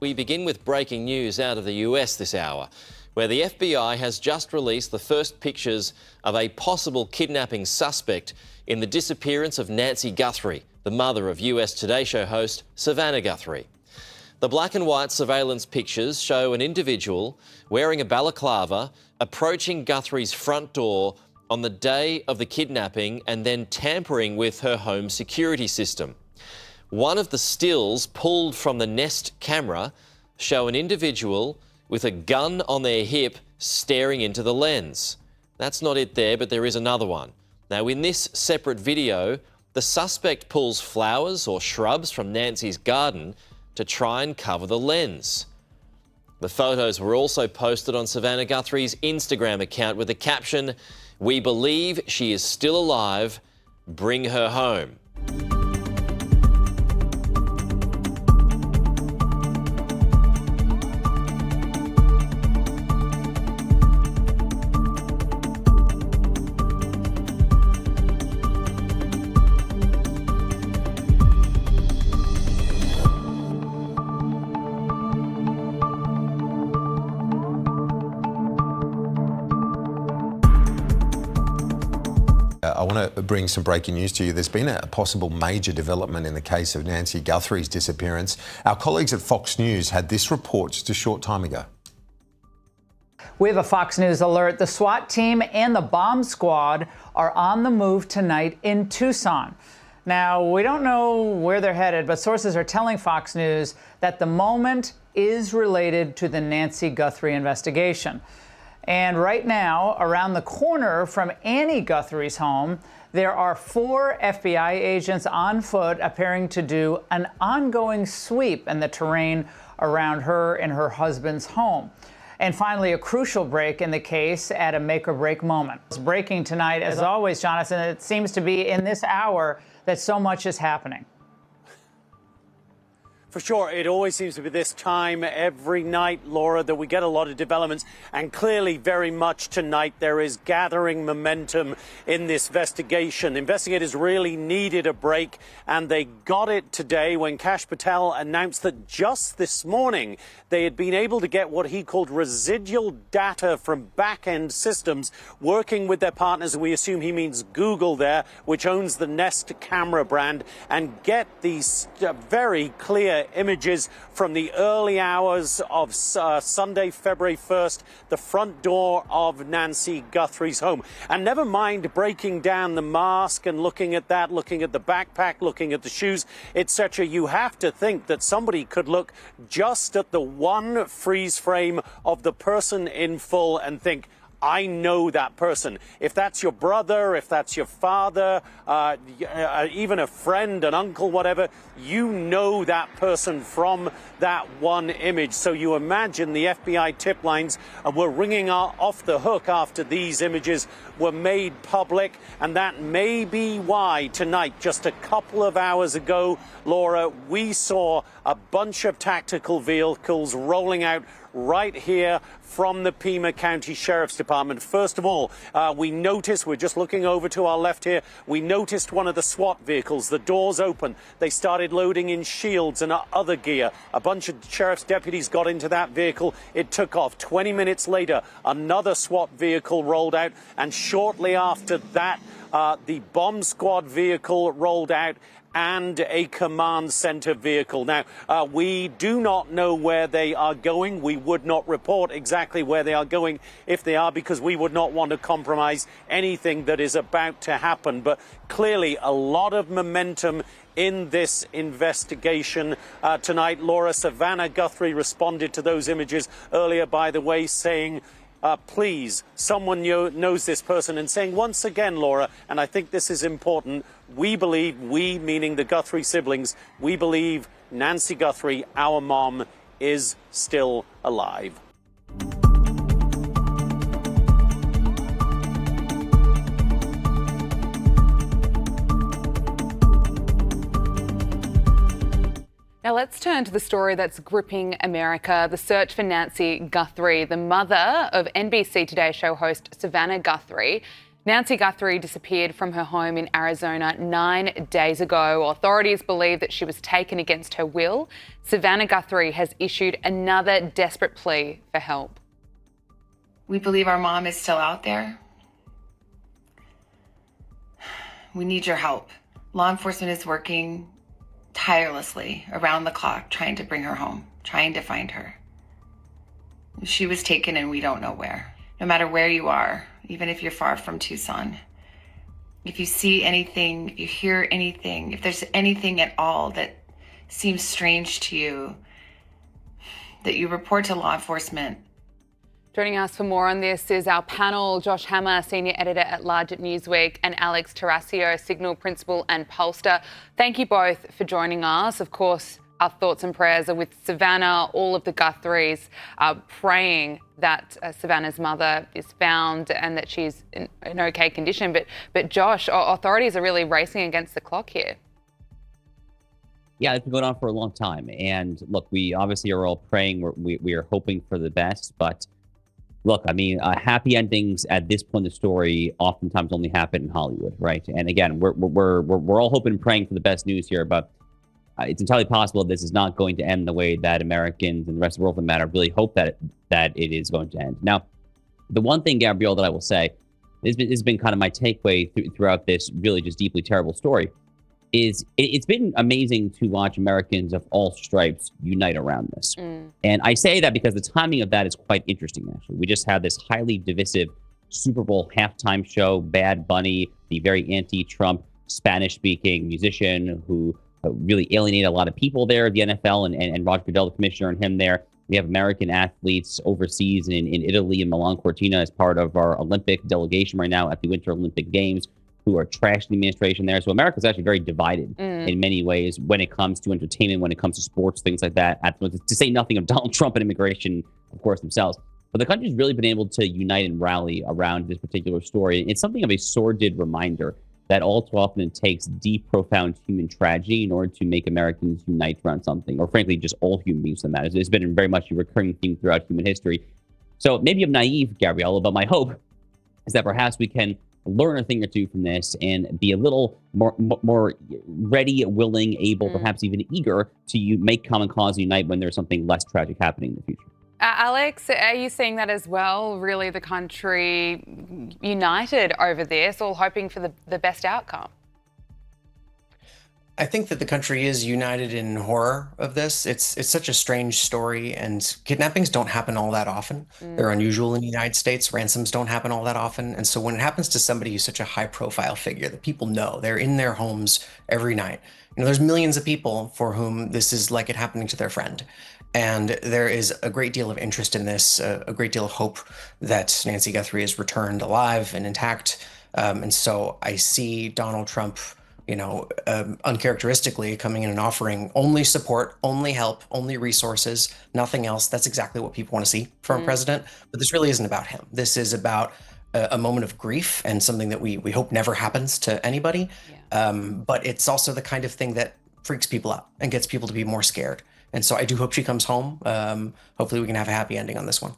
We begin with breaking news out of the US this hour, where the FBI has just released the first pictures of a possible kidnapping suspect in the disappearance of Nancy Guthrie, the mother of US Today Show host Savannah Guthrie. The black and white surveillance pictures show an individual wearing a balaclava approaching Guthrie's front door on the day of the kidnapping and then tampering with her home security system. One of the stills pulled from the Nest camera show an individual with a gun on their hip staring into the lens. That's not it there, but there is another one. Now, in this separate video, the suspect pulls flowers or shrubs from Nancy's garden to try and cover the lens. The photos were also posted on Savannah Guthrie's Instagram account with the caption, "We believe she is still alive. Bring her home." I want to bring some breaking news to you. There's been a possible major development in the case of Nancy Guthrie's disappearance. Our colleagues at Fox News had this report just a short time ago. We have a Fox News alert. The SWAT team and the bomb squad are on the move tonight in Tucson. Now, we don't know where they're headed, but sources are telling Fox News that the moment is related to the Nancy Guthrie investigation. And right now, around the corner from Annie Guthrie's home, there are 4 FBI agents on foot appearing to do an ongoing sweep in the terrain around her and her husband's home. And finally, a crucial break in the case at a make-or-break moment. It's breaking tonight, as always, Jonathan. It seems to be in this hour that so much is happening. For sure, it always seems to be this time every night, Laura, that we get a lot of developments. And clearly, very much tonight, there is gathering momentum in this investigation. Investigators really needed a break, and they got it today when Kash Patel announced that just this morning they had been able to get what he called residual data from back-end systems working with their partners. We assume he means Google there, which owns the Nest camera brand, and get these very clear images from the early hours of Sunday, February 1st, the front door of Nancy Guthrie's home. And never mind breaking down the mask and looking at that, looking at the backpack, looking at the shoes, etc. You have to think that somebody could look just at the one freeze frame of the person in full and think, I know that person. If that's your brother, if that's your father, even a friend, an uncle, whatever, you know that person from that one image. So you imagine the FBI tip lines were ringing off the hook after these images were made public. And that may be why tonight, just a couple of hours ago, Laura, we saw a bunch of tactical vehicles rolling out right here from the Pima County Sheriff's Department. First of all, we noticed, we're just looking over to our left here, we noticed one of the SWAT vehicles, the doors open. They started loading in shields and other gear. A bunch of sheriff's deputies got into that vehicle. It took off. 20 minutes later, another SWAT vehicle rolled out, and shortly after that, the bomb squad vehicle rolled out, and a command center vehicle. Now, we do not know where they are going. We would not report exactly where they are going if they are, because we would not want to compromise anything that is about to happen. But clearly, a lot of momentum in this investigation tonight. Laura, Savannah Guthrie responded to those images earlier, by the way, saying, please, someone knows this person, and saying once again, Laura, and I think this is important, we believe, we meaning the Guthrie siblings, we believe Nancy Guthrie, our mom, is still alive. Now let's turn to the story that's gripping America, the search for Nancy Guthrie, the mother of NBC Today Show host Savannah Guthrie. Nancy Guthrie disappeared from her home in Arizona 9 days ago. Authorities believe that she was taken against her will. Savannah Guthrie has issued another desperate plea for help. We believe our mom is still out there. We need your help. Law enforcement is working tirelessly around the clock trying to bring her home, trying to find her. She was taken and we don't know where. No matter where you are, even if you're far from Tucson, if you see anything, if you hear anything, if there's anything at all that seems strange to you, that you report to law enforcement. Joining us for more on this is our panel, Josh Hammer, Senior Editor at Large at Newsweek, and Alex Tarasio, Signal Principal and pollster. Thank you both for joining us. Of course, our thoughts and prayers are with Savannah. All of the Guthries are praying that Savannah's mother is found and that she's in okay condition. But Josh, authorities are really racing against the clock here. Yeah, it's been going on for a long time. And look, we obviously are all praying. We are hoping for the best. But look, I mean, happy endings at this point in the story oftentimes only happen in Hollywood, right? And again, we're all hoping and praying for the best news here, but it's entirely possible this is not going to end the way that Americans and the rest of the world, for that matter, really hope that it is going to end. Now, the one thing, Gabrielle, that I will say, this has been kind of my takeaway throughout this really just deeply terrible story, is it's been amazing to watch Americans of all stripes unite around this. And I say that because the timing of that is quite interesting, actually. We just had this highly divisive Super Bowl halftime show, Bad Bunny, the very anti-Trump Spanish-speaking musician who really alienated a lot of people there, the NFL and Roger Goodell, the commissioner, and him there. We have American athletes overseas in Italy and Milan Cortina as part of our Olympic delegation right now at the Winter Olympic Games, who are trashing the administration there. So America's actually very divided in many ways when it comes to entertainment, when it comes to sports, things like that. To say nothing of Donald Trump and immigration, of course, themselves. But the country's really been able to unite and rally around this particular story. It's something of a sordid reminder that all too often it takes deep, profound human tragedy in order to make Americans unite around something, or frankly, just all human beings for that matter. It's been very much a recurring theme throughout human history. So maybe I'm naive, Gabriella, but my hope is that perhaps we can learn a thing or two from this and be a little more ready, willing, able, perhaps even eager to make common cause and unite when there's something less tragic happening in the future. Alex, are you seeing that as well? Really, the country united over this, all hoping for the best outcome? I think that the country is united in horror of this. It's such a strange story, and kidnappings don't happen all that often. They're unusual in the United States. Ransoms don't happen all that often. And so when it happens to somebody who's such a high-profile figure that people know, they're in their homes every night. There's millions of people for whom this is like it happening to their friend. And there is a great deal of interest in this, a great deal of hope that Nancy Guthrie is returned alive and intact. And so I see Donald Trump, uncharacteristically coming in and offering only support, only help, only resources, nothing else. That's exactly what people want to see from a president. But this really isn't about him. This is about a moment of grief and something that we hope never happens to anybody. But it's also the kind of thing that freaks people out and gets people to be more scared. And so I do hope she comes home. Hopefully we can have a happy ending on this one.